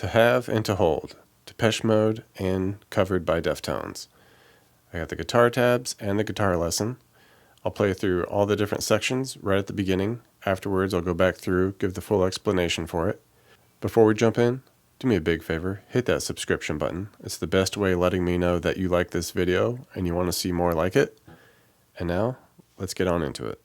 To Have and To Hold, Depeche Mode, and covered by Deftones. I got the guitar tabs and the guitar lesson. I'll play through all the different sections right at the beginning. Afterwards, I'll go back through, give the full explanation for it. Before we jump in, do me a big favor, hit that subscription button. It's the best way letting me know that you like this video and you want to see more like it. And now, let's get on into it.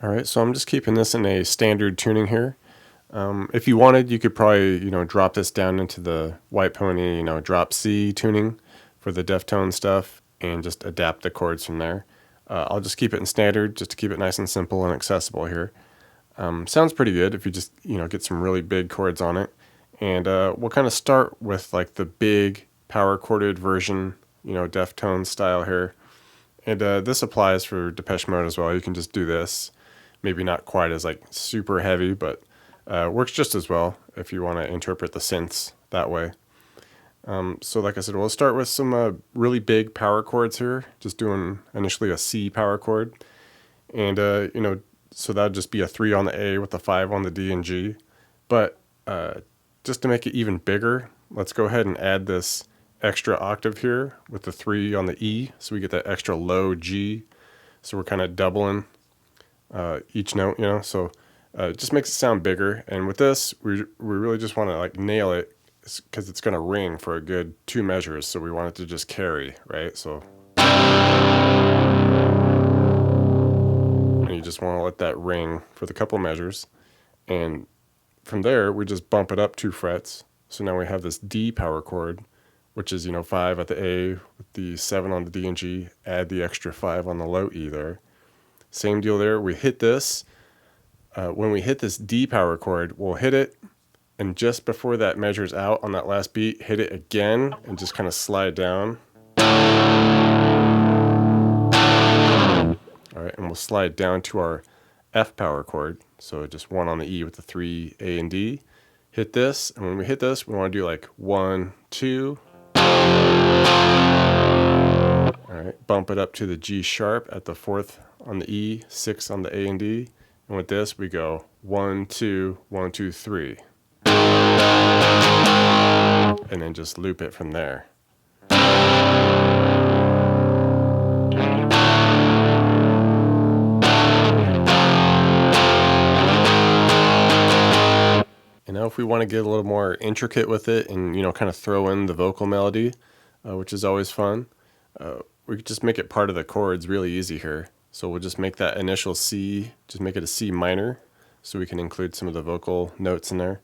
Alright, so I'm just keeping this in a standard tuning here. If you wanted, you could probably, drop this down into the White Pony, drop C tuning for the Deftone stuff and just adapt the chords from there. I'll just keep it in standard just to keep it nice and simple and accessible here. Sounds pretty good if you just, get some really big chords on it. And we'll kind of start with like the big power chorded version, Deftone style here. And this applies for Depeche Mode as well. You can just do this. Maybe not quite as like super heavy, but works just as well if you want to interpret the synths that way. So like I said, we'll start with some really big power chords here, just doing initially a C power chord. And, so that'd just be a 3 on the A with a 5 on the D and G. But just to make it even bigger, let's go ahead and add this extra octave here with the 3 on the E, so we get that extra low G. So we're kind of doubling each note, so it just makes it sound bigger. And with this, we really just want to like nail it because it's going to ring for a good 2 measures. So we want it to just carry, right? So, and you just want to let that ring for the couple measures. And from there, we just bump it up 2 frets. So now we have this D power chord, which is, 5 at the A with the 7 on the D and G, add the extra 5 on the low E there. Same deal there. We hit this. When we hit this D power chord, we'll hit it, and just before that measures out on that last beat, hit it again and just kind of slide down. All right, and we'll slide down to our F power chord. So just 1 on the E with the 3 A and D. Hit this, and when we hit this, we want to do like 1, 2. All right, bump it up to the G sharp at the 4th on the E, 6 on the A and D. And with this, we go 1, 2, 1, 2, 3. And then just loop it from there. And now if we want to get a little more intricate with it and, kind of throw in the vocal melody, which is always fun, we could just make it part of the chords really easy here. So we'll just make that initial C, just make it a C minor, so we can include some of the vocal notes in there.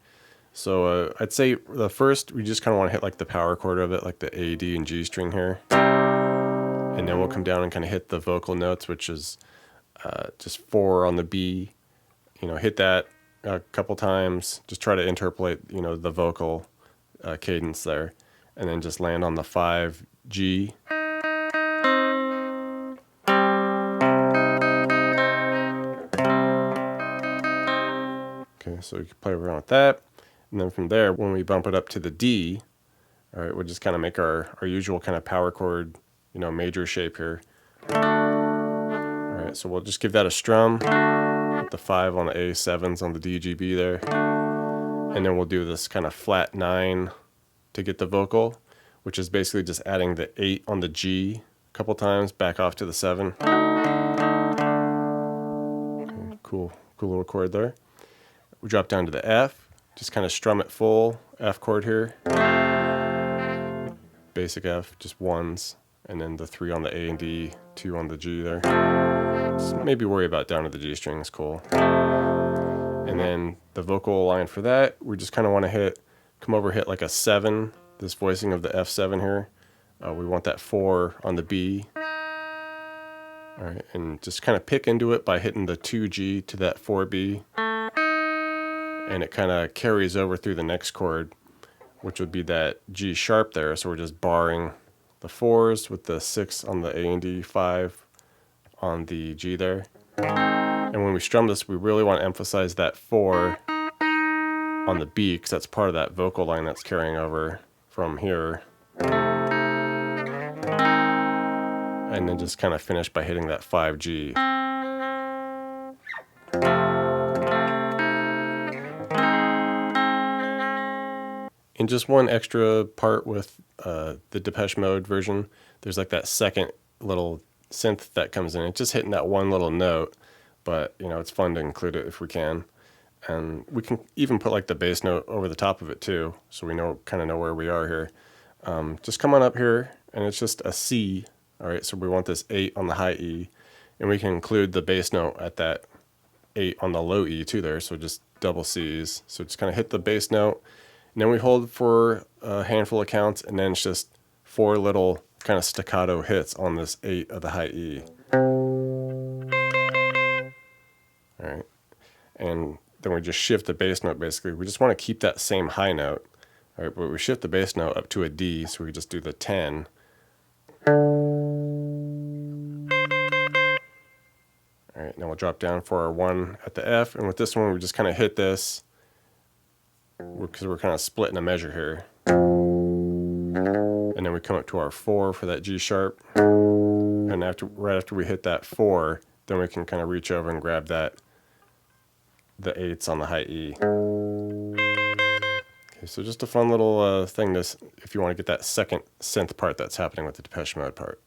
So I'd say the first, we just kind of want to hit like the power chord of it, like the A, D, and G string here. And then we'll come down and kind of hit the vocal notes, which is just 4 on the B. Hit that a couple times, just try to interpolate, the vocal cadence there. And then just land on the 5 G. Okay, so you can play around with that. And then from there, when we bump it up to the D, all right, we'll just kind of make our usual kind of power chord, major shape here. All right, so we'll just give that a strum with the 5 on the A, 7s on the D, G, B there. And then we'll do this kind of flat 9 to get the vocal, which is basically just adding the 8 on the G a couple times, back off to the 7. Okay, cool little chord there. We drop down to the F, just kind of strum it full, F chord here. Basic F, just 1s, and then the 3 on the A and D, 2 on the G there. Just maybe worry about down to the G string is cool. And then the vocal line for that, we just kind of want to come over, hit like a 7, this voicing of the F7 here. We want that 4 on the B. All right, and just kind of pick into it by hitting the 2G to that 4B. And it kind of carries over through the next chord, which would be that G sharp there. So we're just barring the 4s with the 6 on the A and D, 5 on the G there. And when we strum this, we really want to emphasize that 4 on the B, because that's part of that vocal line that's carrying over from here. And then just kind of finish by hitting that 5G. And just one extra part with the Depeche Mode version, there's like that second little synth that comes in. It's just hitting that one little note, but it's fun to include it if we can. And we can even put like the bass note over the top of it too, so we kind of know where we are here. Just come on up here, and it's just a C. All right, so we want this 8 on the high E, and we can include the bass note at that 8 on the low E too there, so just double C's. So just kind of hit the bass note, and then we hold for a handful of counts, and then it's just 4 little kind of staccato hits on this 8 of the high E. All right, and then we just shift the bass note basically. We just want to keep that same high note. All right, but we shift the bass note up to a D, so we just do the 10. All right, now we'll drop down for our 1 at the F, and with this one we just kind of hit this because we're kind of splitting a measure here. And then we come up to our 4 for that G sharp, and right after we hit that 4, then we can kind of reach over and grab the 8s on the high E. Okay, so just a fun little thing if you want to get that second synth part that's happening with the Depeche Mode part.